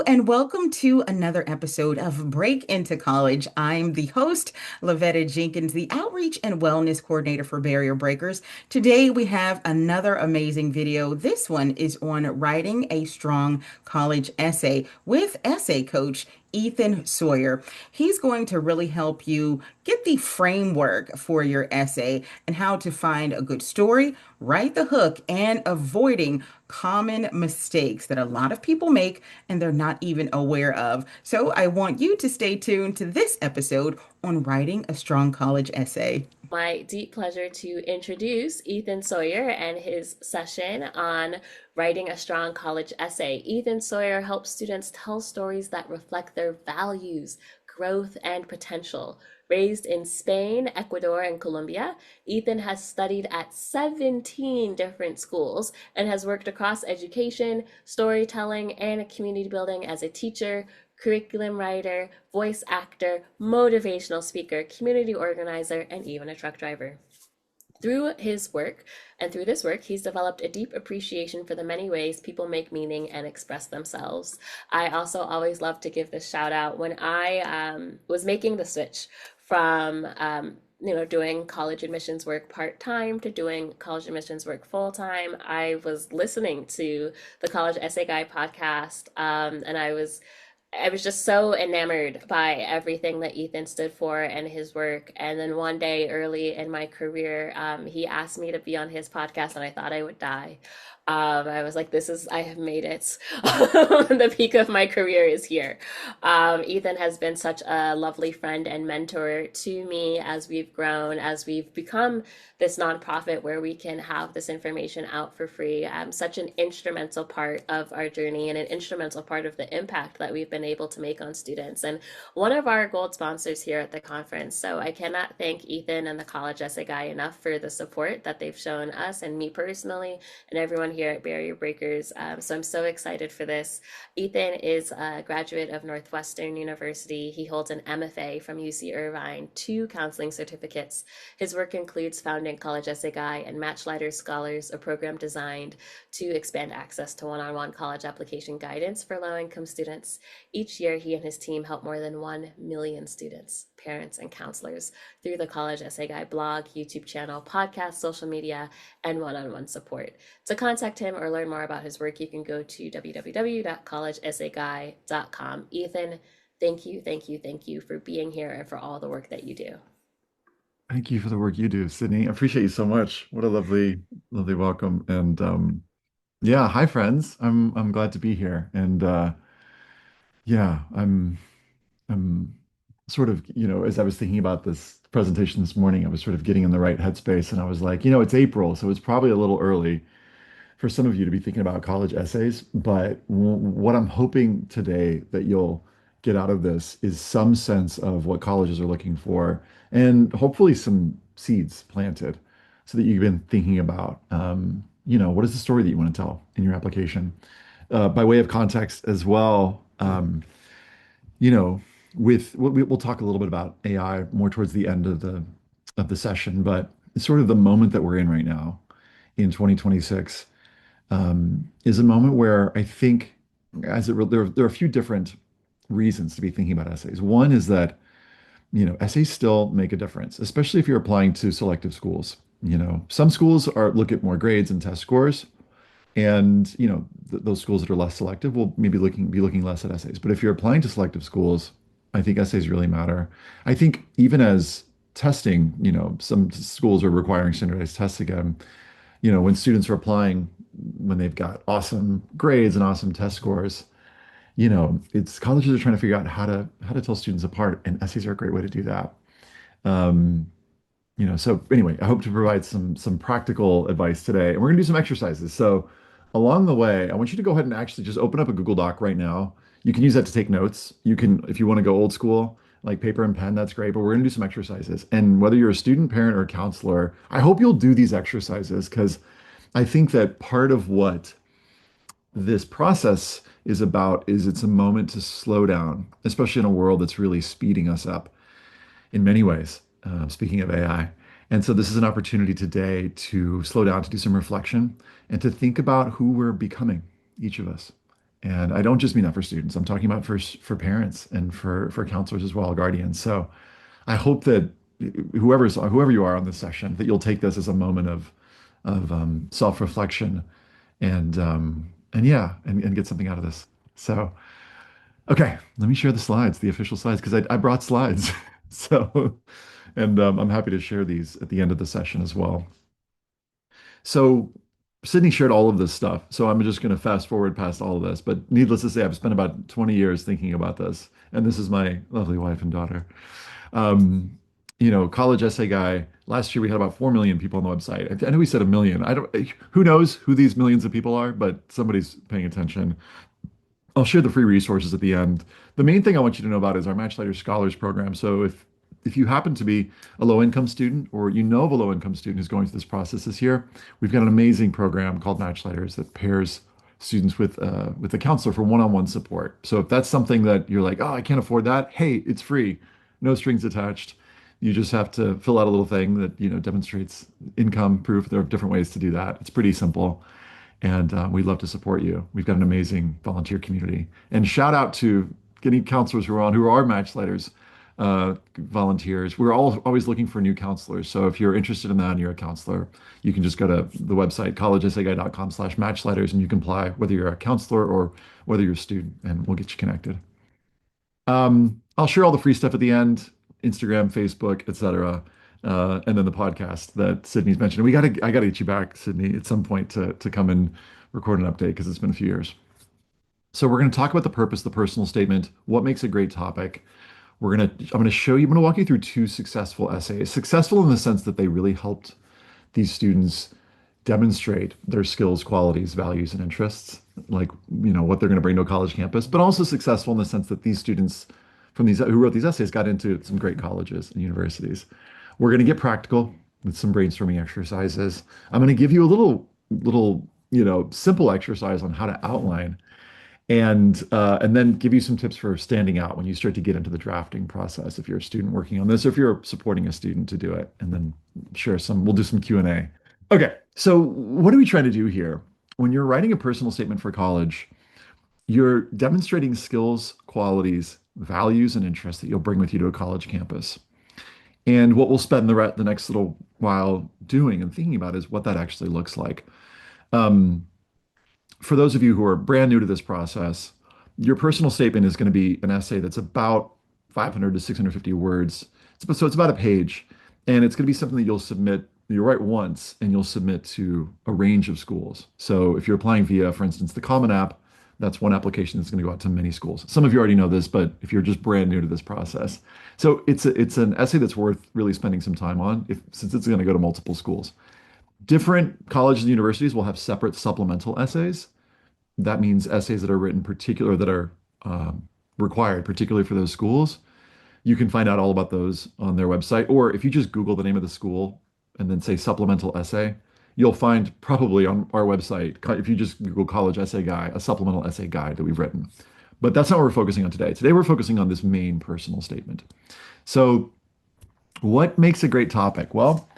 Hello, and welcome to another episode of Break into College. I'm the host, Lavetta Jenkins, the Outreach and Wellness Coordinator for Barrier Breakers. Today, we have another amazing video. This one is on writing a strong college essay with essay coach Ethan Sawyer. He's going to really help you get the framework for your essay and how to find a good story, write the hook, and avoiding common mistakes that a lot of people make and they're not even aware of. So I want you to stay tuned to this episode on writing a strong college essay. My deep pleasure to introduce Ethan Sawyer and his session on writing a strong college essay. Ethan Sawyer helps students tell stories that reflect their values, growth, and potential. Raised in Spain, Ecuador, and Colombia, Ethan has studied at 17 different schools and has worked across education, storytelling, and community building as a teacher, curriculum writer, voice actor, motivational speaker, community organizer, and even a truck driver. Through his work and through this work, he's developed a deep appreciation for the many ways people make meaning and express themselves. I also always love to give this shout out when I was making the switch from doing college admissions work part time to doing college admissions work full time. I was listening to the College Essay Guy podcast, and I was just so enamored by everything that Ethan stood for and his work. And then one day early in my career, he asked me to be on his podcast, and I thought I would die. I was like, I have made it. The peak of my career is here. Ethan has been such a lovely friend and mentor to me as we've grown, as we've become this nonprofit where we can have this information out for free. Such an instrumental part of our journey and an instrumental part of the impact that we've been able to make on students. And one of our gold sponsors here at the conference. So I cannot thank Ethan and the College Essay Guy enough for the support that they've shown us and me personally and everyone here at Barrier Breakers. So I'm so excited for this. Ethan is a graduate of Northwestern University. He holds an MFA from UC Irvine, 2 counseling certificates. His work includes founding College Essay Guy and Matchlider Scholars, a program designed to expand access to one-on-one college application guidance for low-income students. Each year, he and his team help more than 1 million students, parents, and counselors through the College Essay Guy blog, YouTube channel, podcast, social media, and one-on-one support. To contact him or learn more about his work, you can go to www.collegeessayguy.com. Ethan, thank you for being here and for all the work that you do. Thank you for the work you do, Sydney. I appreciate you so much. What a lovely welcome. And yeah, hi friends. I'm glad to be here. And yeah, I'm sort of, as I was thinking about this presentation this morning, I was sort of getting in the right headspace and I was like, it's April, so it's probably a little early for some of you to be thinking about college essays, but what I'm hoping today that you'll get out of this is some sense of what colleges are looking for and hopefully some seeds planted so that you've been thinking about, what is the story that you want to tell in your application? By way of context as well, you know, we'll talk a little bit about AI more towards the end of the session, but it's sort of the moment that we're in right now in 2026 is a moment where I think there are a few different reasons to be thinking about essays. One is that, essays still make a difference, especially if you're applying to selective schools. Some schools look at more grades and test scores, and those schools that are less selective will maybe be looking less at essays. But if you're applying to selective schools, I think essays really matter. I think even as testing, some schools are requiring standardized tests again. When students are applying, when they've got awesome grades and awesome test scores, it's colleges are trying to figure out how to tell students apart, and essays are a great way to do that. Um, so anyway, I hope to provide some practical advice today, and we're gonna do some exercises. So along the way, I want you to go ahead and actually just open up a Google Doc right now. You can use that to take notes. You can, if you want to go old school, like paper and pen, that's great. But we're gonna do some exercises. And whether you're a student, parent, or counselor, I hope you'll do these exercises because I think that part of what this process is about is it's a moment to slow down, especially in a world that's really speeding us up in many ways, speaking of AI. And so this is an opportunity today to slow down, to do some reflection, and to think about who we're becoming, each of us. And I don't just mean that for students. I'm talking about for parents and for counselors as well, guardians. So I hope that whoever you are on this session, that you'll take this as a moment of self-reflection and yeah, and get something out of this. So okay, let me share the slides, the official slides, because I brought slides. So and I'm happy to share these at the end of the session as well. So Sydney shared all of this stuff. So I'm just going to fast forward past all of this. But needless to say, I've spent about 20 years thinking about this. And this is my lovely wife and daughter. Um, college essay guy. Last year we had about 4 million people on the website. I know we said a million. I don't, who knows who these millions of people are, but somebody's paying attention. I'll share the free resources at the end. The main thing I want you to know about is our Matchlighter Scholars Program. So if you happen to be a low-income student or you know of a low-income student who's going through this process this year, we've got an amazing program called Matchlighters that pairs students with a counselor for one-on-one support. So if that's something that you're like, oh, I can't afford that, hey, it's free, no strings attached. You just have to fill out a little thing that demonstrates income proof. There are different ways to do that. It's pretty simple. And we'd love to support you. We've got an amazing volunteer community. And shout out to any counselors who are match leaders, volunteers. We're always looking for new counselors. So if you're interested in that and you're a counselor, you can just go to the website, collegeessayguy.com/matchletters, and you can apply whether you're a counselor or whether you're a student, and we'll get you connected. I'll share all the free stuff at the end, Instagram, Facebook, etc. And then the podcast that Sydney's mentioned. I gotta get you back, Sydney, at some point to come and record an update because it's been a few years. So we're going to talk about the purpose, the personal statement, what makes a great topic. I'm going to walk you through two successful essays. Successful in the sense that they really helped these students demonstrate their skills, qualities, values, and interests, like, what they're going to bring to a college campus, but also successful in the sense that these students from these who wrote these essays got into some great colleges and universities. We're going to get practical with some brainstorming exercises. I'm going to give you a little, simple exercise on how to outline and then give you some tips for standing out when you start to get into the drafting process if you're a student working on this or if you're supporting a student to do it, and then we'll do some Q&A. Okay, so what are we trying to do here? When you're writing a personal statement for college, you're demonstrating skills, qualities, values, and interests that you'll bring with you to a college campus. And what we'll spend the next little while doing and thinking about is what that actually looks like. Um, for those of you who are brand new to this process, your personal statement is going to be an essay that's about 500 to 650 words. So it's about a page, and it's going to be something that you'll write once, and you'll submit to a range of schools. So if you're applying via, for instance, the Common App, that's one application that's going to go out to many schools. Some of you already know this, but if you're just brand new to this process, so it's an essay that's worth really spending some time on, since it's going to go to multiple schools. Different colleges and universities will have separate supplemental essays. That means essays that are written particular that are required, particularly for those schools. You can find out all about those on their website, or if you just Google the name of the school and then say supplemental essay, you'll find probably on our website, if you just Google college essay guy, a supplemental essay guide that we've written. But that's not what we're focusing on today. Today we're focusing on this main personal statement. So what makes a great topic? Well,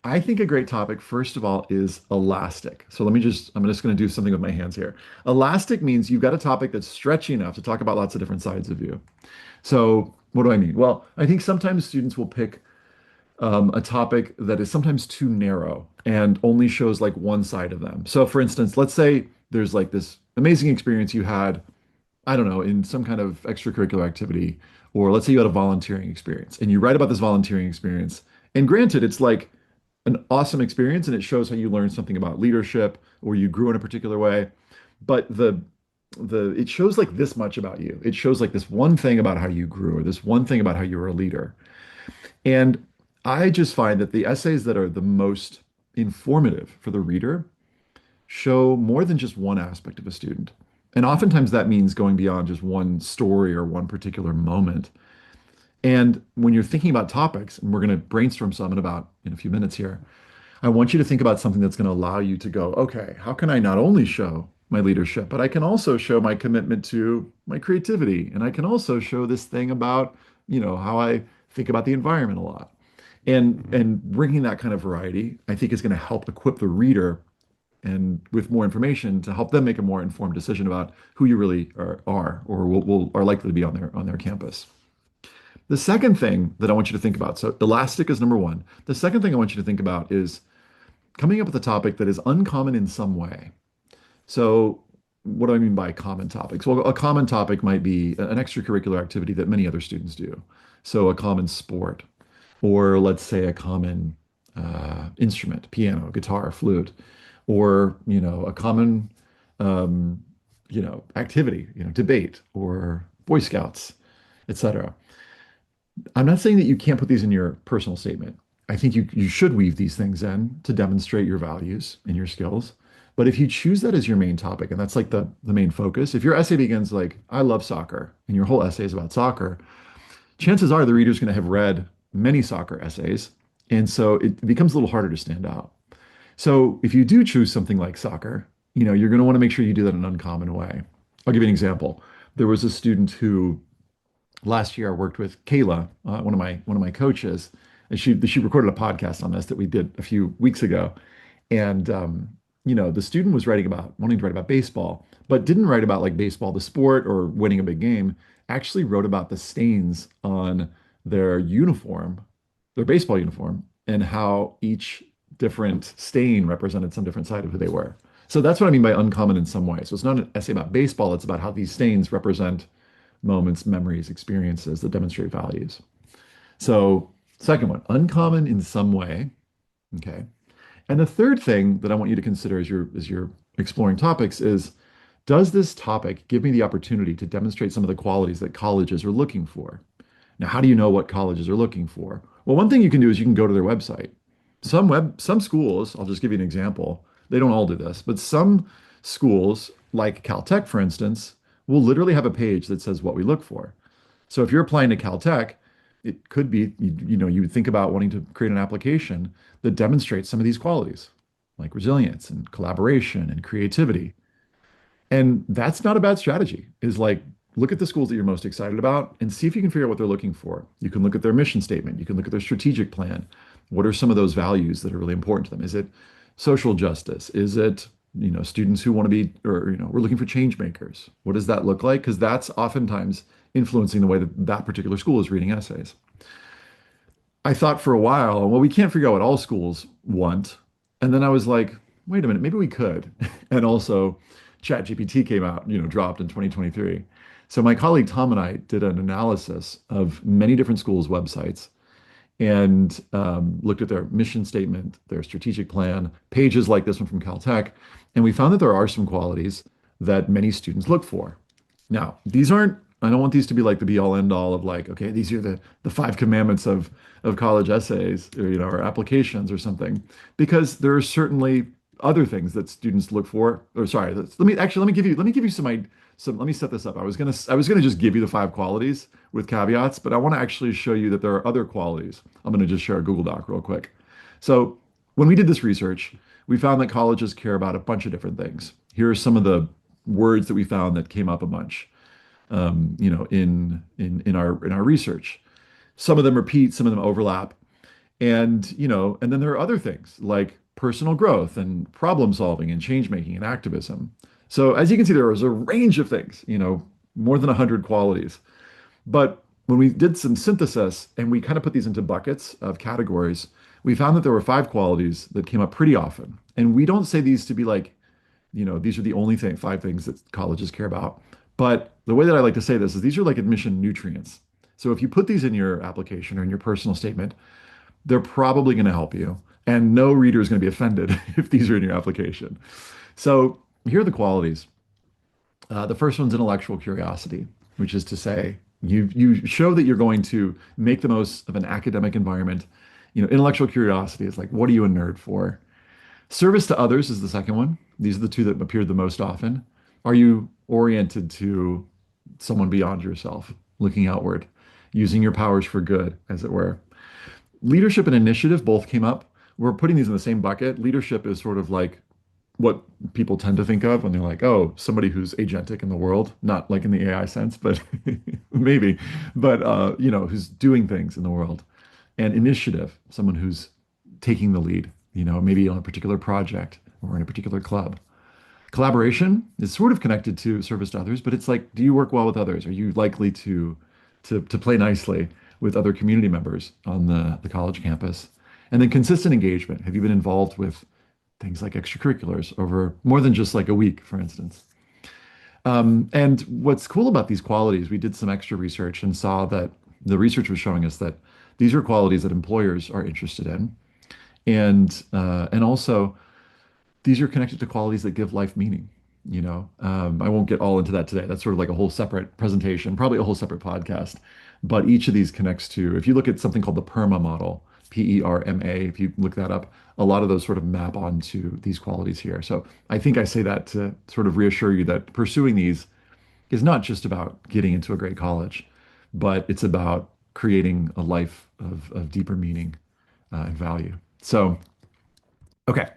I think a great topic, first of all, is elastic. So I'm just going to do something with my hands here. Elastic means you've got a topic that's stretchy enough to talk about lots of different sides of you. So what do I mean? Well, I think sometimes students will pick a topic that is sometimes too narrow and only shows like one side of them. So for instance, let's say there's like this amazing experience you had, I don't know, in some kind of extracurricular activity, or let's say you had a volunteering experience and you write about this volunteering experience. And granted, it's like an awesome experience and it shows how you learned something about leadership or you grew in a particular way. But it shows like this much about you. It shows like this one thing about how you grew or this one thing about how you were a leader. And I just find that the essays that are the most informative for the reader show more than just one aspect of a student. And oftentimes that means going beyond just one story or one particular moment. And when you're thinking about topics, and we're going to brainstorm some in a few minutes here, I want you to think about something that's going to allow you to go, okay, how can I not only show my leadership, but I can also show my commitment to my creativity. And I can also show this thing about, how I think about the environment a lot. And bringing that kind of variety, I think is going to help equip the reader and with more information to help them make a more informed decision about who you really are or are likely to be on their campus. The second thing that I want you to think about, so elastic is number one. The second thing I want you to think about is coming up with a topic that is uncommon in some way. So, what do I mean by common topics? Well, a common topic might be an extracurricular activity that many other students do. So, a common sport, or let's say a common instrument, piano, guitar, flute, or a common activity, debate or Boy Scouts, etc. I'm not saying that you can't put these in your personal statement. I think you should weave these things in to demonstrate your values and your skills. But if you choose that as your main topic, and that's like the main focus, if your essay begins like, I love soccer, and your whole essay is about soccer, chances are the reader's going to have read many soccer essays. And so it becomes a little harder to stand out. So if you do choose something like soccer, you're going to want to make sure you do that in an uncommon way. I'll give you an example. There was a student who last year I worked with Kayla, one of my coaches, and she recorded a podcast on this that we did a few weeks ago. And the student was wanting to write about baseball, but didn't write about like baseball, the sport, or winning a big game. Actually wrote about the stains on their uniform, their baseball uniform, and how each different stain represented some different side of who they were. So that's what I mean by uncommon in some way. So it's not an essay about baseball, it's about how these stains represent moments, memories, experiences that demonstrate values. So, second one, uncommon in some way. Okay. And the third thing that I want you to consider as you're exploring topics is, does this topic give me the opportunity to demonstrate some of the qualities that colleges are looking for? Now, how do you know what colleges are looking for? Well, one thing you can do is you can go to their website. Some schools, I'll just give you an example. They don't all do this, but some schools, like Caltech, for instance, will literally have a page that says what we look for. So if you're applying to Caltech, it could be, you would think about wanting to create an application that demonstrates some of these qualities, like resilience and collaboration and creativity. And that's not a bad strategy, is like, look at the schools that you're most excited about and see if you can figure out what they're looking for. You can look at their mission statement. You can look at their strategic plan. What are some of those values that are really important to them? Is it social justice? Is it, students who want to be, or, we're looking for change makers. What does that look like? Because that's oftentimes influencing the way that that particular school is reading essays. I thought for a while, well, we can't figure out what all schools want. And then I was like, wait a minute, maybe we could. And also, ChatGPT came out, dropped in 2023. So my colleague Tom and I did an analysis of many different schools' websites and looked at their mission statement, their strategic plan, pages like this one from Caltech, and we found that there are some qualities that many students look for. Now, these aren't, I don't want these to be like the be all end all of like, okay, these are the five commandments of college essays or, or applications or something, because there are certainly other things that students look for. Or sorry, let me give you let me set this up. I was gonna just give you the five qualities with caveats, but I want to actually show you that there are other qualities. I'm gonna just share a Google Doc real quick. So when we did this research, we found that colleges care about a bunch of different things. Here are some of the words that we found that came up a bunch, in our research. Some of them repeat, some of them overlap, and then there are other things like personal growth and problem solving and change making and activism. So as you can see, there was a range of things, more than 100 qualities. But when we did some synthesis and we kind of put these into buckets of categories, we found that there were five qualities that came up pretty often. And we don't say these to be like, these are the only five things that colleges care about. But the way that I like to say this is these are like admission nutrients. So if you put these in your application or in your personal statement, they're probably going to help you. And no reader is going to be offended if these are in your application. So here are the qualities. The first one's intellectual curiosity, which is to say, you show that you're going to make the most of an academic environment. Intellectual curiosity is like, what are you a nerd for? Service to others is the second one. These are the two that appeared the most often. Are you oriented to someone beyond yourself, looking outward, using your powers for good, as it were? Leadership and initiative both came up. We're putting these in the same bucket. Leadership is sort of like what people tend to think of when they're like, oh, somebody who's agentic in the world, not like in the AI sense, but maybe, but who's doing things in the world. And initiative, someone who's taking the lead, maybe on a particular project, or in a particular club. Collaboration is sort of connected to service to others, but it's like, do you work well with others? Are you likely to play nicely with other community members on the college campus? And then consistent engagement. Have you been involved with things like extracurriculars over more than just like a week, for instance? And what's cool about these qualities, we did some extra research and saw that the research was showing us that these are qualities that employers are interested in, and also these are connected to qualities that give life meaning. I won't get all into that today. That's sort of like a whole separate presentation, probably a whole separate podcast. But each of these connects to, if you look at something called the PERMA model, PERMA, if you look that up, a lot of those sort of map onto these qualities here. So I think I say that to sort of reassure you that pursuing these is not just about getting into a great college, but it's about creating a life of deeper meaning and value. So, okay.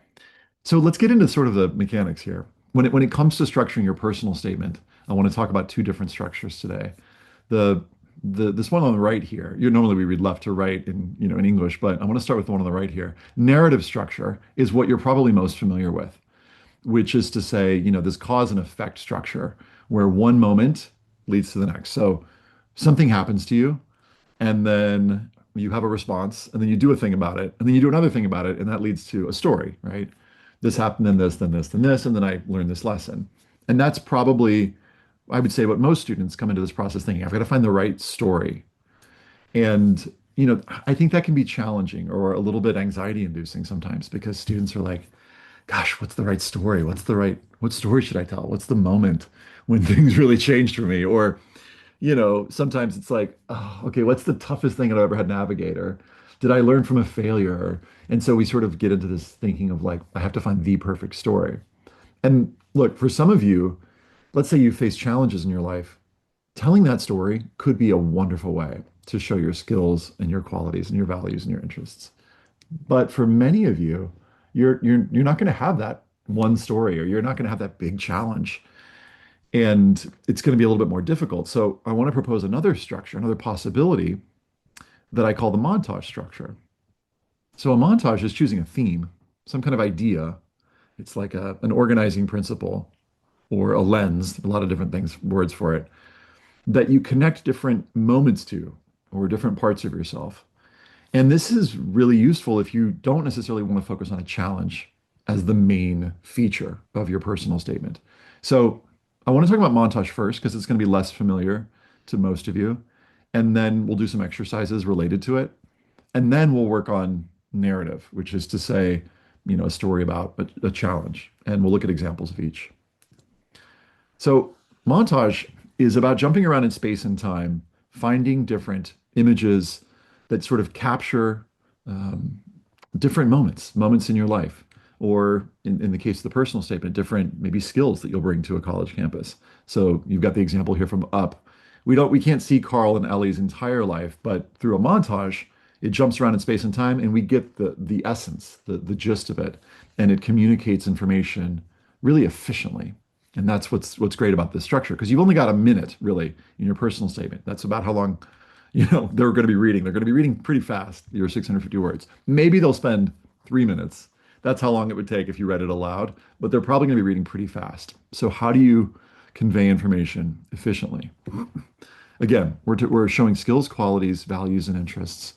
So let's get into sort of the mechanics here. When it comes to structuring your personal statement, I want to talk about two different structures today. The this one on the right here, normally we read left to right in English, but I want to start with the one on the right here. Narrative structure is what you're probably most familiar with, which is to say, this cause and effect structure where one moment leads to the next. So something happens to you, and then you have a response, and then you do a thing about it, and then you do another thing about it, and that leads to a story, right? This happened, then this, then this, then this, and then I learned this lesson. And that's probably, I would say, what most students come into this process thinking, I've got to find the right story. And, I think that can be challenging or a little bit anxiety inducing sometimes because students are like, gosh, what's the right story? What story should I tell? What's the moment when things really changed for me? Or, sometimes it's like, oh, okay, what's the toughest thing I've ever had to navigate? Or did I learn from a failure? And so we sort of get into this thinking of like, I have to find the perfect story. And look, for some of you, let's say you face challenges in your life, telling that story could be a wonderful way to show your skills and your qualities and your values and your interests. But for many of you, you're not going to have that one story, or you're not going to have that big challenge, and it's going to be a little bit more difficult. So I want to propose another structure, another possibility that I call the montage structure. So a montage is choosing a theme, some kind of idea. It's like an organizing principle or a lens, a lot of different things, words for it, that you connect different moments to or different parts of yourself. And this is really useful if you don't necessarily want to focus on a challenge as the main feature of your personal statement. So I want to talk about montage first because it's going to be less familiar to most of you. And then we'll do some exercises related to it. And then we'll work on narrative, which is to say, a story about a challenge. And we'll look at examples of each. So montage is about jumping around in space and time, finding different images that sort of capture different moments in your life, or in the case of the personal statement, different maybe skills that you'll bring to a college campus. So you've got the example here from Up. We can't see Carl and Ellie's entire life, but through a montage, it jumps around in space and time, and we get the essence, the gist of it, and it communicates information really efficiently. And that's what's great about this structure, because you've only got a minute really in your personal statement. That's about how long they're going to be reading. They're going to be reading pretty fast, your 650 words. Maybe they'll spend 3 minutes. That's how long it would take if you read it aloud, but they're probably going to be reading pretty fast. So how do you convey information efficiently? Again, we're showing skills, qualities, values, and interests.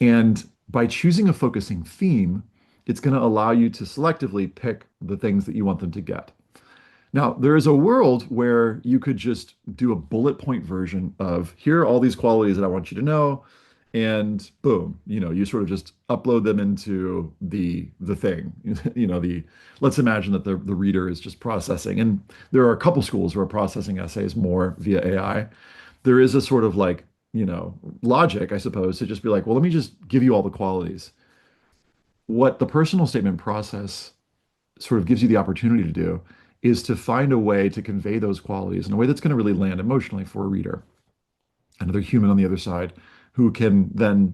And by choosing a focusing theme, it's going to allow you to selectively pick the things that you want them to get. Now, there is a world where you could just do a bullet point version of here are all these qualities that I want you to know, and boom, you sort of just upload them into the thing. Let's imagine that the reader is just processing, and there are a couple schools who are processing essays more via AI. There is a sort of like, logic, I suppose, to just be like, well, let me just give you all the qualities. What the personal statement process sort of gives you the opportunity to do is to find a way to convey those qualities in a way that's going to really land emotionally for a reader, another human on the other side, who can then,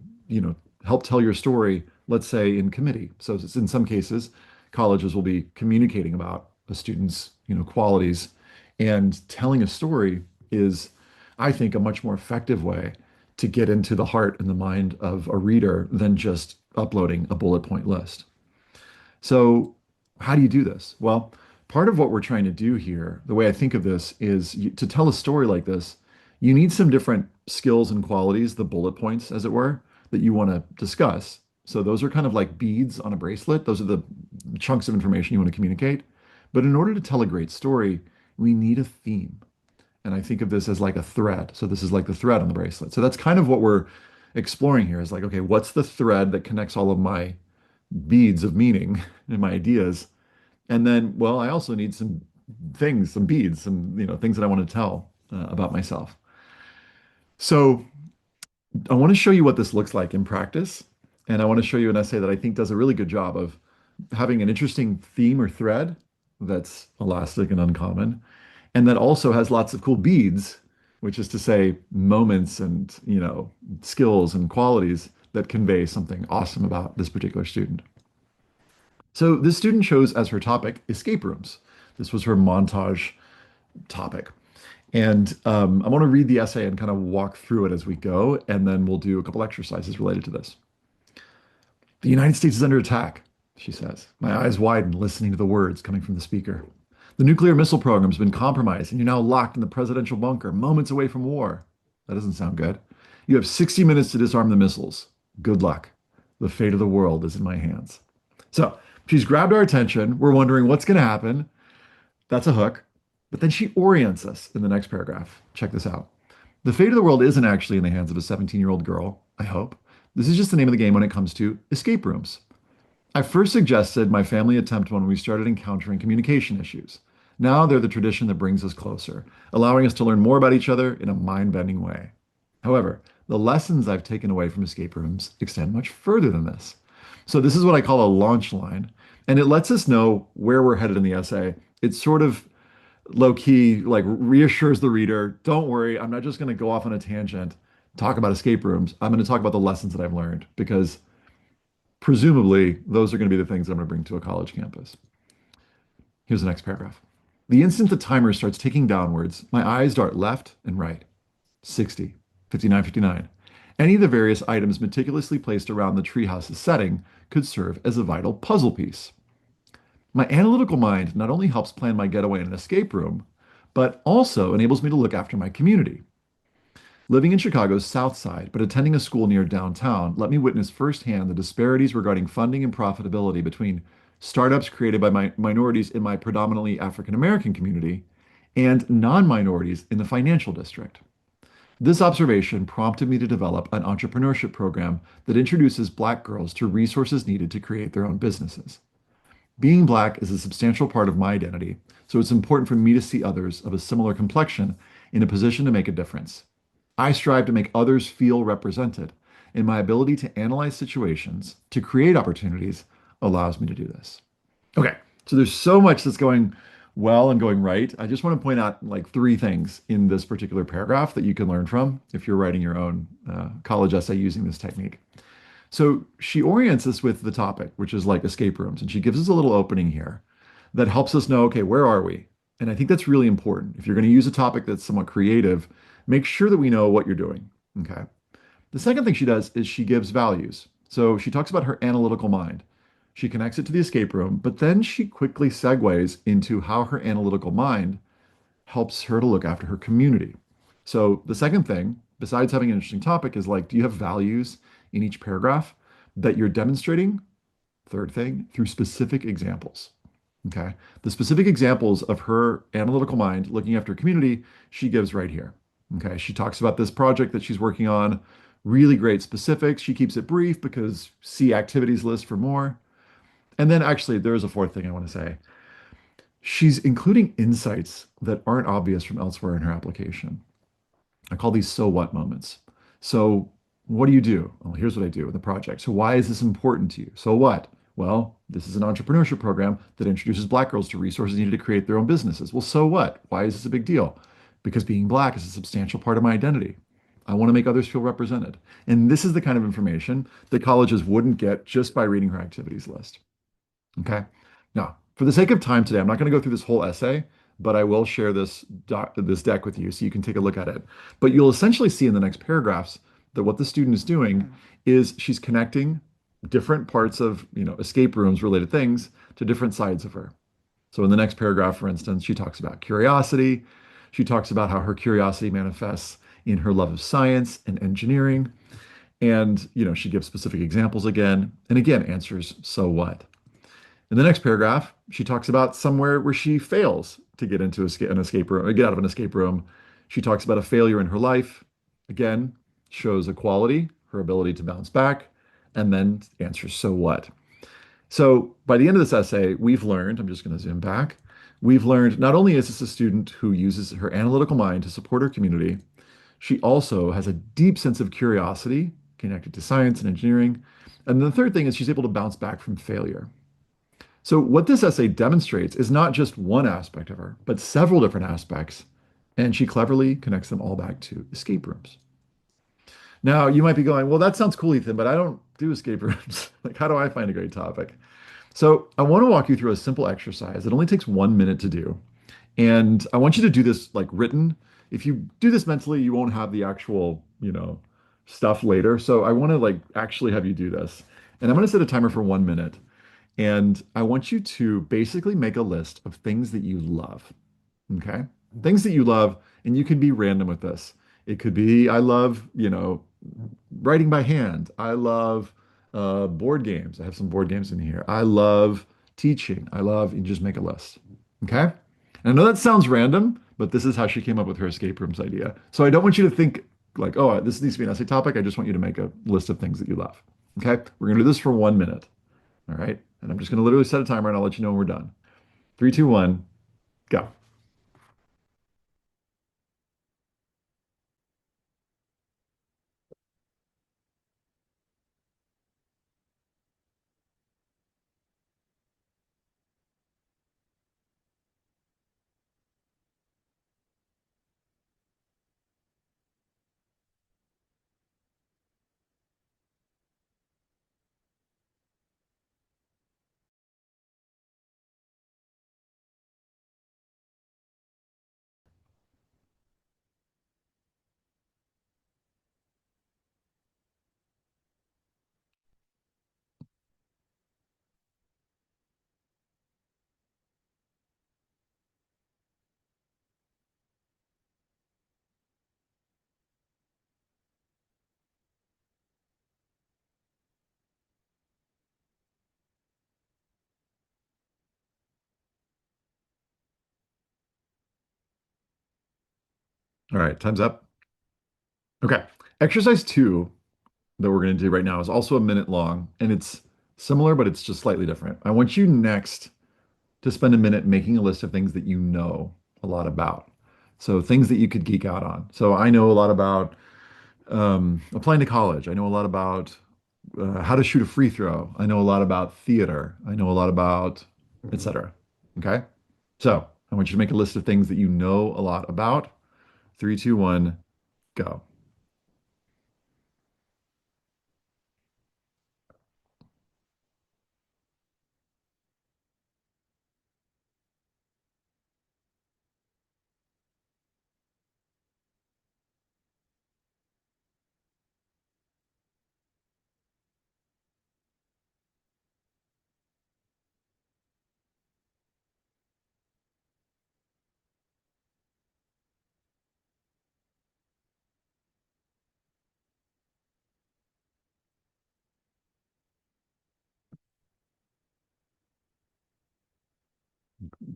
help tell your story, let's say in committee. So it's in some cases, colleges will be communicating about a student's, qualities, and telling a story is, I think, a much more effective way to get into the heart and the mind of a reader than just uploading a bullet point list. So How do you do this? Well, part of what we're trying to do here, the way I think of this is to tell a story like this, you need some different skills and qualities, the bullet points, as it were, that you want to discuss. So those are kind of like beads on a bracelet. Those are the chunks of information you want to communicate. But in order to tell a great story, we need a theme. And I think of this as like a thread. So this is like the thread on the bracelet. So that's kind of what we're exploring here is like, okay, what's the thread that connects all of my beads of meaning and my ideas? And then, well, I also need some things, some beads, some, things that I want to tell about myself. So I want to show you what this looks like in practice. And I want to show you an essay that I think does a really good job of having an interesting theme or thread that's elastic and uncommon, and that also has lots of cool beads, which is to say moments and, skills and qualities that convey something awesome about this particular student. So this student chose as her topic escape rooms. This was her montage topic. And I want to read the essay and kind of walk through it as we go, and then we'll do a couple exercises related to this. The United States is under attack, she says. My eyes widen, listening to the words coming from the speaker. The nuclear missile program has been compromised, and you're now locked in the presidential bunker, moments away from war. That doesn't sound good. You have 60 minutes to disarm the missiles. Good luck. The fate of the world is in my hands. So she's grabbed our attention. We're wondering what's going to happen. That's a hook. But then she orients us in the next paragraph. Check this out. The fate of the world isn't actually in the hands of a 17-year-old girl, I hope. This is just the name of the game when it comes to escape rooms. I first suggested my family attempt when we started encountering communication issues. Now they're the tradition that brings us closer, allowing us to learn more about each other in a mind-bending way. However, the lessons I've taken away from escape rooms extend much further than this. So this is what I call a launch line, and it lets us know where we're headed in the essay. It's sort of low key, like reassures the reader, don't worry, I'm not just going to go off on a tangent, talk about escape rooms. I'm going to talk about the lessons that I've learned because presumably those are going to be the things I'm going to bring to a college campus. Here's the next paragraph. The instant the timer starts ticking downwards, my eyes dart left and right. 60, 59, 59. Any of the various items meticulously placed around the treehouse's setting could serve as a vital puzzle piece. My analytical mind not only helps plan my getaway in an escape room, but also enables me to look after my community. Living in Chicago's South Side, but attending a school near downtown, let me witness firsthand the disparities regarding funding and profitability between startups created by minorities in my predominantly African American community and non-minorities in the financial district. This observation prompted me to develop an entrepreneurship program that introduces Black girls to resources needed to create their own businesses. Being Black is a substantial part of my identity, so it's important for me to see others of a similar complexion in a position to make a difference. I strive to make others feel represented, and my ability to analyze situations, to create opportunities, allows me to do this. Okay, so there's so much that's going well and going right. I just want to point out like three things in this particular paragraph that you can learn from if you're writing your own college essay using this technique. So she orients us with the topic, which is like escape rooms, and she gives us a little opening here that helps us know, okay, where are we? And I think that's really important. If you're going to use a topic that's somewhat creative, make sure that we know what you're doing. Okay. The second thing she does is she gives values. So she talks about her analytical mind. She connects it to the escape room, but then she quickly segues into how her analytical mind helps her to look after her community. So the second thing, besides having an interesting topic, is like, do you have values in each paragraph that you're demonstrating? Third thing, through specific examples. Okay. The specific examples of her analytical mind looking after community, she gives right here. Okay. She talks about this project that she's working on, really great specifics. She keeps it brief because see activities list for more. And then actually, there is a fourth thing I want to say. She's including insights that aren't obvious from elsewhere in her application. I call these so what moments. So what do you do? Well, here's what I do in the project. So why is this important to you? So what? Well, this is an entrepreneurship program that introduces Black girls to resources needed to create their own businesses. Well, so what? Why is this a big deal? Because being Black is a substantial part of my identity. I want to make others feel represented. And this is the kind of information that colleges wouldn't get just by reading her activities list. Okay. Now, for the sake of time today, I'm not going to go through this whole essay, but I will share this deck with you so you can take a look at it. But you'll essentially see in the next paragraphs that what the student is doing is she's connecting different parts of, escape rooms related things to different sides of her. So in the next paragraph, for instance, she talks about curiosity. She talks about how her curiosity manifests in her love of science and engineering. And, she gives specific examples again, and again answers, so what? In the next paragraph, she talks about somewhere where she fails to get into an escape room, get out of an escape room. She talks about a failure in her life. Again, shows a quality, her ability to bounce back, and then answers, so what? So by the end of this essay, we've learned, I'm just going to zoom back, we've learned not only is this a student who uses her analytical mind to support her community, she also has a deep sense of curiosity connected to science and engineering. And the third thing is she's able to bounce back from failure. So, what this essay demonstrates is not just one aspect of her, but several different aspects. And she cleverly connects them all back to escape rooms. Now, you might be going, well, that sounds cool, Ethan, but I don't do escape rooms. Like, how do I find a great topic? So, I want to walk you through a simple exercise. It only takes 1 minute to do. And I want you to do this like written. If you do this mentally, you won't have the actual, stuff later. So, I want to like actually have you do this. And I'm going to set a timer for 1 minute. And I want you to basically make a list of things that you love. Okay. Things that you love, and you can be random with this. It could be, I love, writing by hand. I love board games. I have some board games in here. I love teaching. You just make a list. Okay. And I know that sounds random, but this is how she came up with her escape rooms idea. So I don't want you to think like, oh, this needs to be an essay topic. I just want you to make a list of things that you love. Okay. We're going to do this for 1 minute. All right. And I'm just going to literally set a timer and I'll let you know when we're done. Three, two, one, go. All right. Time's up. Okay. Exercise two that we're going to do right now is also 1 minute long and it's similar, but it's just slightly different. I want you next to spend a minute making a list of things that you know a lot about. So things that you could geek out on. So I know a lot about applying to college. I know a lot about how to shoot a free throw. I know a lot about theater. I know a lot about etc. Okay. So I want you to make a list of things that you know a lot about. Three, two, one, go.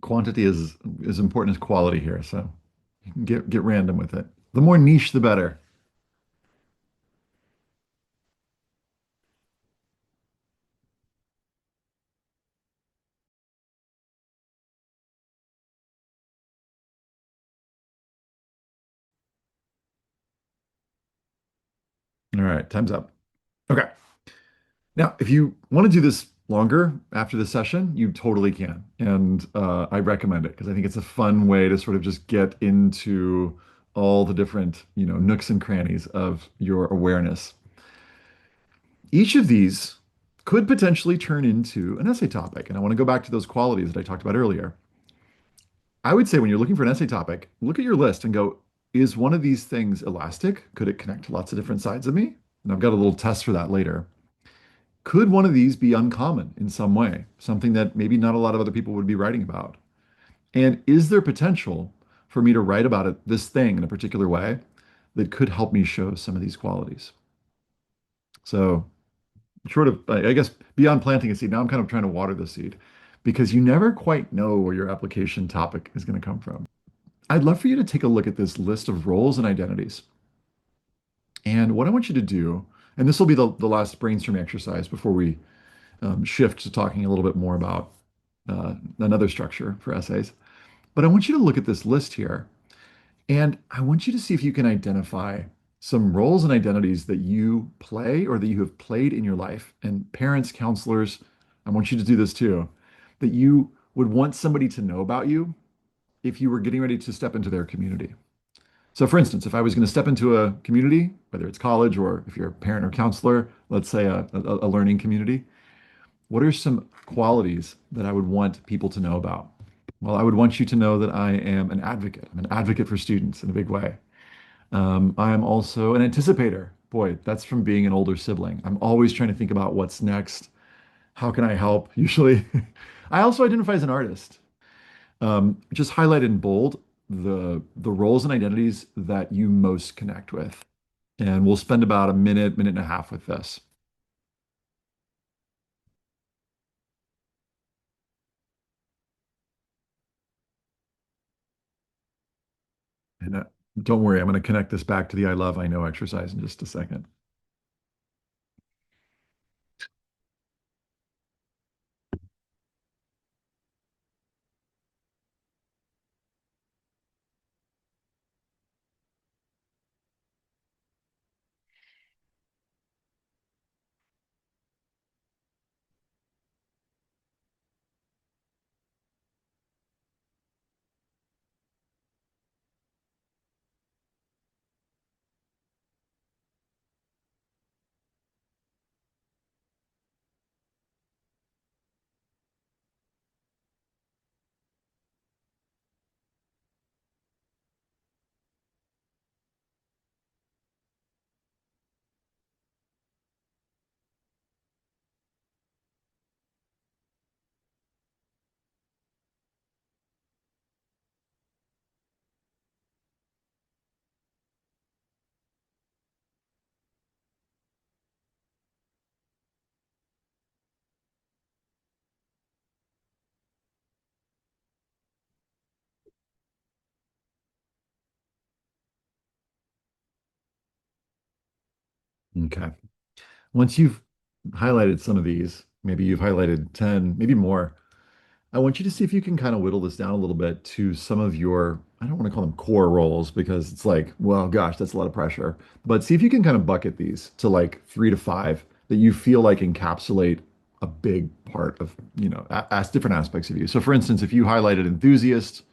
Quantity is as important as quality here, so you can get random with it. The more niche, the better. All right, time's up. Okay. Now, if you want to do this longer after the session, you totally can. And I recommend it because I think it's a fun way to sort of just get into all the different, nooks and crannies of your awareness. Each of these could potentially turn into an essay topic. And I want to go back to those qualities that I talked about earlier. I would say when you're looking for an essay topic, look at your list and go, is one of these things elastic? Could it connect to lots of different sides of me? And I've got a little test for that later. Could one of these be uncommon in some way, something that maybe not a lot of other people would be writing about? And is there potential for me to write about it, this thing in a particular way that could help me show some of these qualities? So, short of, I guess, beyond planting a seed, now I'm kind of trying to water the seed because you never quite know where your application topic is going to come from. I'd love for you to take a look at this list of roles and identities. And what I want you to do, and this will be the last brainstorming exercise before we shift to talking a little bit more about another structure for essays. But I want you to look at this list here, and I want you to see if you can identify some roles and identities that you play or that you have played in your life. And parents, counselors, I want you to do this too, that you would want somebody to know about you if you were getting ready to step into their community. So, for instance, if I was going to step into a community, whether it's college or if you're a parent or counselor, let's say a learning community, what are some qualities that I would want people to know about? Well, I would want you to know that I am an advocate. I'm an advocate for students in a big way. I am also an anticipator. Boy, that's from being an older sibling. I'm always trying to think about what's next. How can I help? Usually, I also identify as an artist. Just highlight in bold the roles and identities that you most connect with. And we'll spend about a minute, minute and a half with this. And don't worry, I'm going to connect this back to the I love, I know exercise in just a second. Okay. Once you've highlighted some of these, maybe you've highlighted 10, maybe more, I want you to see if you can kind of whittle this down a little bit to some of your, I don't want to call them core roles because it's like, well, gosh, that's a lot of pressure. But see if you can kind of bucket these to like 3 to 5 that you feel like encapsulate a big part of, as different aspects of you. So for instance, if you highlighted enthusiast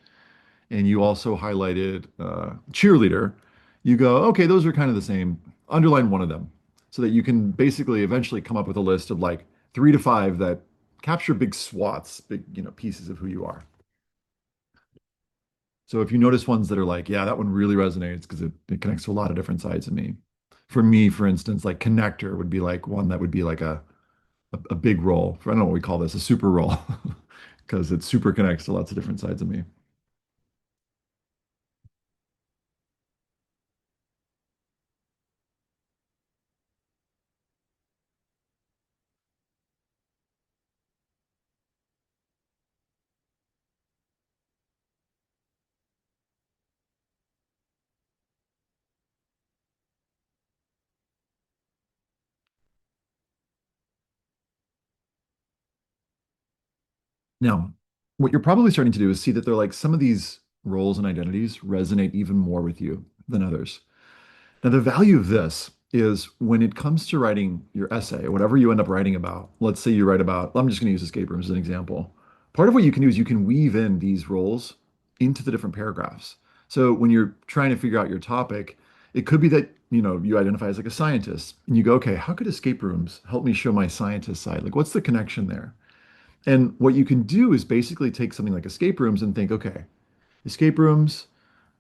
and you also highlighted cheerleader, you go, okay, those are kind of the same. Underline one of them so that you can basically eventually come up with a list of like 3 to 5 that capture big swaths, big, pieces of who you are. So if you notice ones that are like, yeah, that one really resonates because it connects to a lot of different sides of me. For me, for instance, like connector would be like one that would be like a big role. I don't know what we call this, a super role, because it super connects to lots of different sides of me. Now, what you're probably starting to do is see that they're like some of these roles and identities resonate even more with you than others. Now, the value of this is when it comes to writing your essay, whatever you end up writing about, let's say you write about, I'm just going to use escape rooms as an example. Part of what you can do is you can weave in these roles into the different paragraphs. So when you're trying to figure out your topic, it could be that, you identify as like a scientist and you go, okay, how could escape rooms help me show my scientist side? Like, what's the connection there? And what you can do is basically take something like escape rooms and think, okay, escape rooms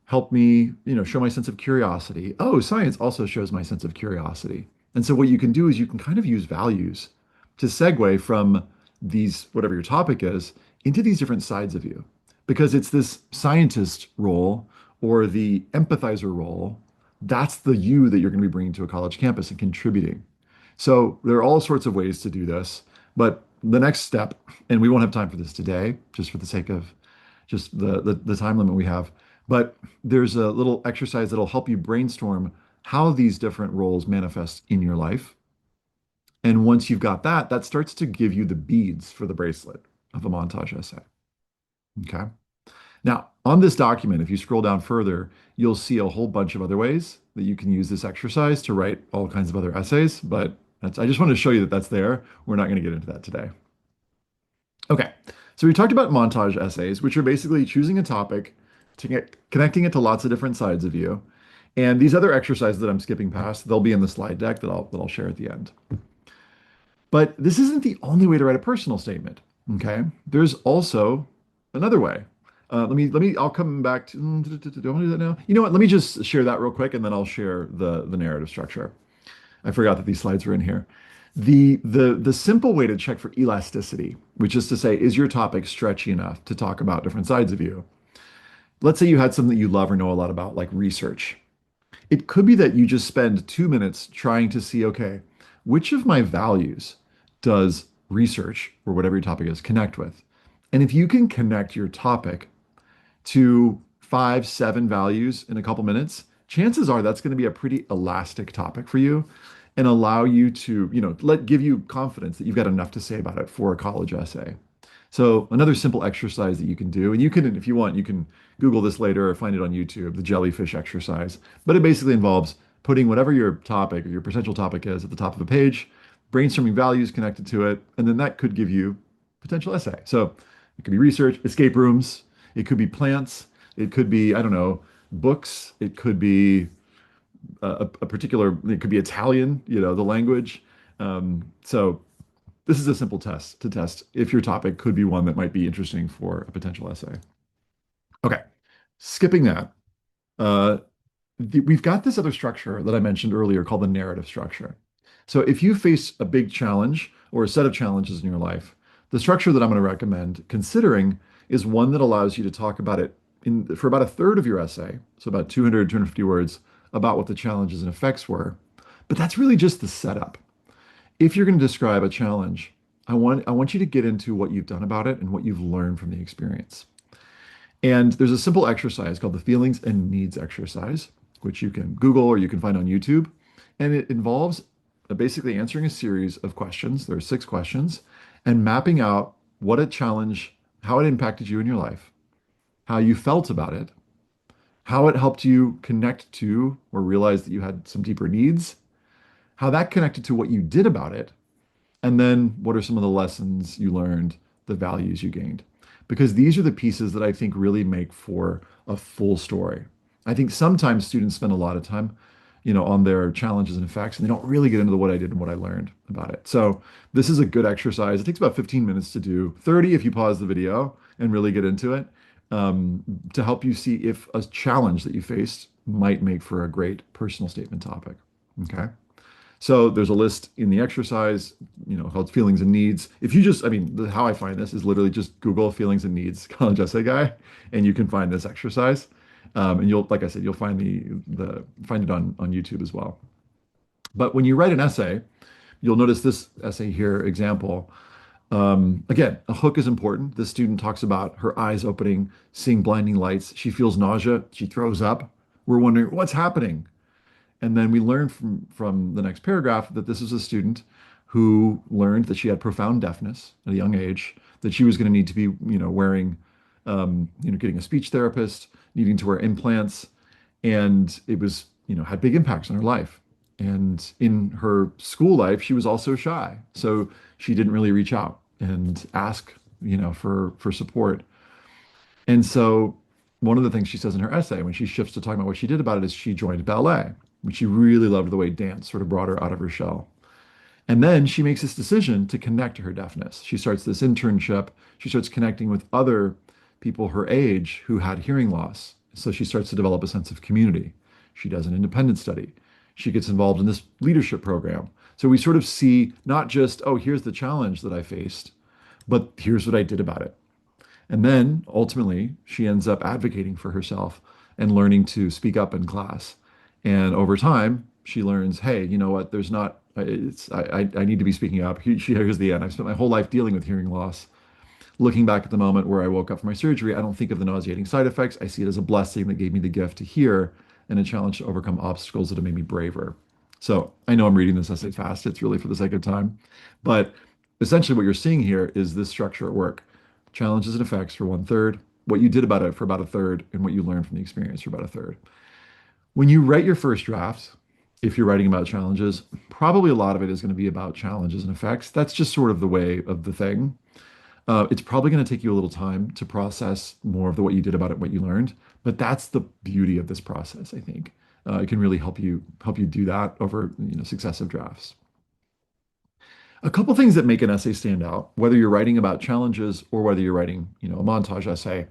help me, show my sense of curiosity. Oh, science also shows my sense of curiosity. And so what you can do is you can kind of use values to segue from these, whatever your topic is, into these different sides of you. Because it's this scientist role or the empathizer role, that's the you that you're going to be bringing to a college campus and contributing. So there are all sorts of ways to do this, but the next step, and we won't have time for this today, just for the sake of just the time limit we have, but there's a little exercise that'll help you brainstorm how these different roles manifest in your life. And once you've got that, that starts to give you the beads for the bracelet of a montage essay. Okay. Now, on this document, if you scroll down further, you'll see a whole bunch of other ways that you can use this exercise to write all kinds of other essays, but I just wanted to show you that that's there. We're not going to get into that today. Okay, so we talked about montage essays, which are basically choosing a topic, to get, connecting it to lots of different sides of you. And these other exercises that I'm skipping past, they'll be in the slide deck that I'll share at the end. But this isn't the only way to write a personal statement. Okay, there's also another way. I'll come back to, do I want to do that now? You know what? Let me just share that real quick, and then I'll share the narrative structure. I forgot that these slides were in here. The simple way to check for elasticity, which is to say, is your topic stretchy enough to talk about different sides of you? Let's say you had something that you love or know a lot about, like research. It could be that you just spend 2 minutes trying to see, okay, which of my values does research or whatever your topic is connect with? And if you can connect your topic to 5, 7 values in a couple minutes, chances are that's going to be a pretty elastic topic for you and allow you to, give you confidence that you've got enough to say about it for a college essay. So another simple exercise that you can do, and you can, if you want, you can Google this later or find it on YouTube, the jellyfish exercise. But it basically involves putting whatever your topic or your potential topic is at the top of a page, brainstorming values connected to it, and then that could give you potential essay. So it could be research, escape rooms, it could be plants, it could be, I don't know, books, it could be a particular, it could be Italian, the language. So this is a simple test to test if your topic could be one that might be interesting for a potential essay. Okay, skipping that, uh, we've got this other structure that I mentioned earlier called the narrative structure. So if you face a big challenge or a set of challenges in your life, the structure that I'm going to recommend considering is one that allows you to talk about it for about a third of your essay, so about 200, 250 words, about what the challenges and effects were. But that's really just the setup. If you're going to describe a challenge, I want you to get into what you've done about it and what you've learned from the experience. And there's a simple exercise called the feelings and needs exercise, which you can Google or you can find on YouTube. And it involves basically answering a series of questions. There are 6 questions, and mapping out what a challenge, how it impacted you in your life, how you felt about it, how it helped you connect to or realize that you had some deeper needs, how that connected to what you did about it, and then what are some of the lessons you learned, the values you gained? Because these are the pieces that I think really make for a full story. I think sometimes students spend a lot of time, on their challenges and effects, and they don't really get into the what I did and what I learned about it. So this is a good exercise. It takes about 15 minutes to do, 30 if you pause the video and really get into it, to help you see if a challenge that you faced might make for a great personal statement topic. Okay. So there's a list in the exercise, called feelings and needs. If you just, how I find this is literally just Google feelings and needs college essay guy, and you can find this exercise. And you'll, like I said, you'll find find it on YouTube as well. But when you write an essay, you'll notice this essay here example. Again, a hook is important. This student talks about her eyes opening, seeing blinding lights. She feels nausea. She throws up. We're wondering what's happening. And then we learn from the next paragraph that this is a student who learned that she had profound deafness at a young age, that she was going to need to be, wearing, getting a speech therapist, needing to wear implants, and it was, had big impacts on her life. And in her school life, she was also shy, so she didn't really reach out and ask, for support. And so one of the things she says in her essay when she shifts to talking about what she did about it is she joined ballet, which she really loved the way dance sort of brought her out of her shell. And then she makes this decision to connect to her deafness. She starts this internship. She starts connecting with other people her age who had hearing loss. So she starts to develop a sense of community. She does an independent study. She gets involved in this leadership program. So we sort of see not just, oh, here's the challenge that I faced, but here's what I did about it. And then ultimately, she ends up advocating for herself and learning to speak up in class. And over time, she learns, hey, you know what? There's not, it's, I need to be speaking up. Here's the end. I've spent my whole life dealing with hearing loss. Looking back at the moment where I woke up from my surgery, I don't think of the nauseating side effects. I see it as a blessing that gave me the gift to hear and a challenge to overcome obstacles that have made me braver. So I know I'm reading this essay fast. It's really for the sake of time. But essentially, what you're seeing here is this structure at work: challenges and effects for one third, what you did about it for about a third, and what you learned from the experience for about a third. When you write your first draft, if you're writing about challenges, probably a lot of it is going to be about challenges and effects. That's just sort of the way of the thing. It's probably going to take you a little time to process more of the what you did about it, what you learned. But that's the beauty of this process, I think. It can really help you do that over, successive drafts. A couple things that make an essay stand out, whether you're writing about challenges or whether you're writing, a montage essay,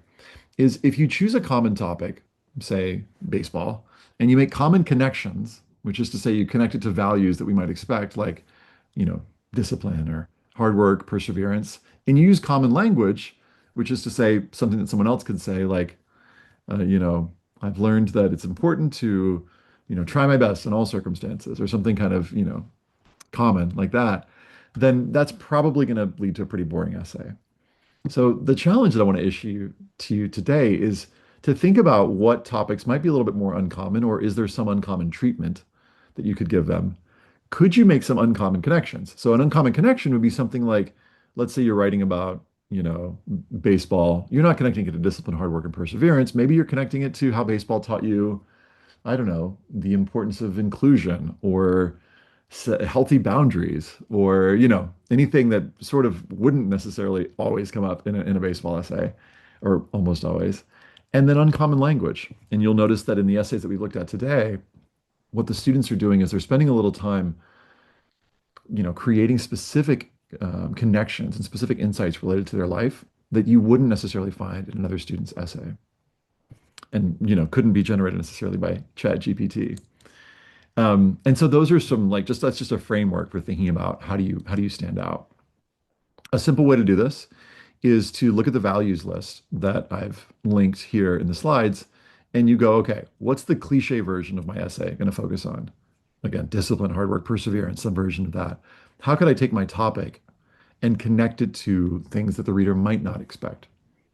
is if you choose a common topic, say baseball, and you make common connections, which is to say you connect it to values that we might expect, like, you know, discipline or hard work, perseverance, and you use common language, which is to say something that someone else could say, like, uh, you know, I've learned that it's important to, try my best in all circumstances, or something kind of, common like that, then that's probably going to lead to a pretty boring essay. So the challenge that I want to issue to you today is to think about what topics might be a little bit more uncommon, or is there some uncommon treatment that you could give them? Could you make some uncommon connections? So an uncommon connection would be something like, let's say you're writing about, baseball. You're not connecting it to discipline, hard work, and perseverance. Maybe you're connecting it to how baseball taught you, I don't know, the importance of inclusion or healthy boundaries, or anything that sort of wouldn't necessarily always come up in a baseball essay, or almost always. And then uncommon language. And you'll notice that in the essays that we looked at today, what the students are doing is they're spending a little time, creating specific connections and specific insights related to their life that you wouldn't necessarily find in another student's essay, and couldn't be generated necessarily by Chat GPT. And so those are some, like, just that's just a framework for thinking about how do you stand out. A simple way to do this is to look at the values list that I've linked here in the slides, and you go, okay, what's the cliche version of my essay going to focus on? Again, discipline, hard work, perseverance, some version of that. How could I take my topic and connect it to things that the reader might not expect?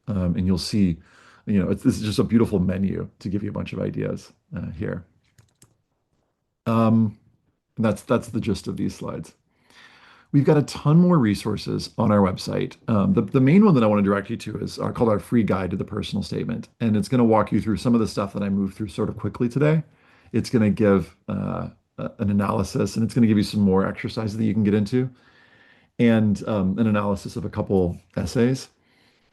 And you'll see, this is just a beautiful menu to give you a bunch of ideas here. And that's the gist of these slides. We've got a ton more resources on our website. The main one that I want to direct you to is called our free guide to the personal statement. And it's going to walk you through some of the stuff that I moved through sort of quickly today. It's going to give an analysis, and it's going to give you some more exercises that you can get into, and an analysis of a couple essays.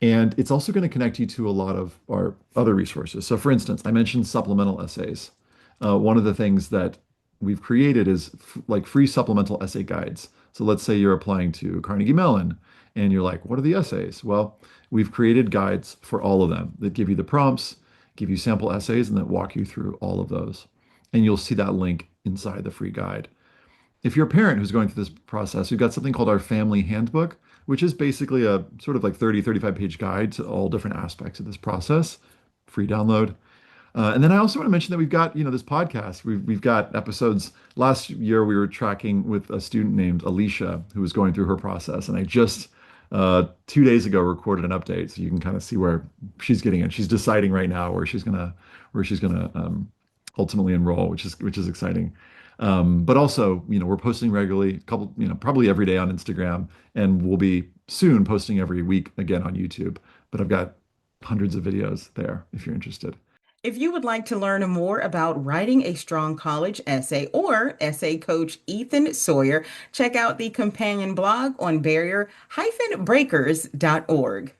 And it's also going to connect you to a lot of our other resources. So for instance, I mentioned supplemental essays. One of the things that we've created is like free supplemental essay guides. So let's say you're applying to Carnegie Mellon and you're like, what are the essays? Well, we've created guides for all of them that give you the prompts, give you sample essays, and that walk you through all of those. And you'll see that link inside the free guide. If you're a parent who's going through this process, we've got something called our family handbook, which is basically a sort of like 35 page guide to all different aspects of this process, free download. And then I also want to mention that we've got, this podcast. We've got episodes. Last year we were tracking with a student named Alicia who was going through her process, and I just 2 days ago recorded an update, so you can kind of see where she's getting in. She's deciding right now where she's gonna ultimately enroll, which is exciting. But also, we're posting regularly, probably every day on Instagram, and we'll be soon posting every week again on YouTube. But I've got hundreds of videos there if you're interested. If you would like to learn more about writing a strong college essay or essay coach Ethan Sawyer, check out the companion blog on barrier-breakers.org.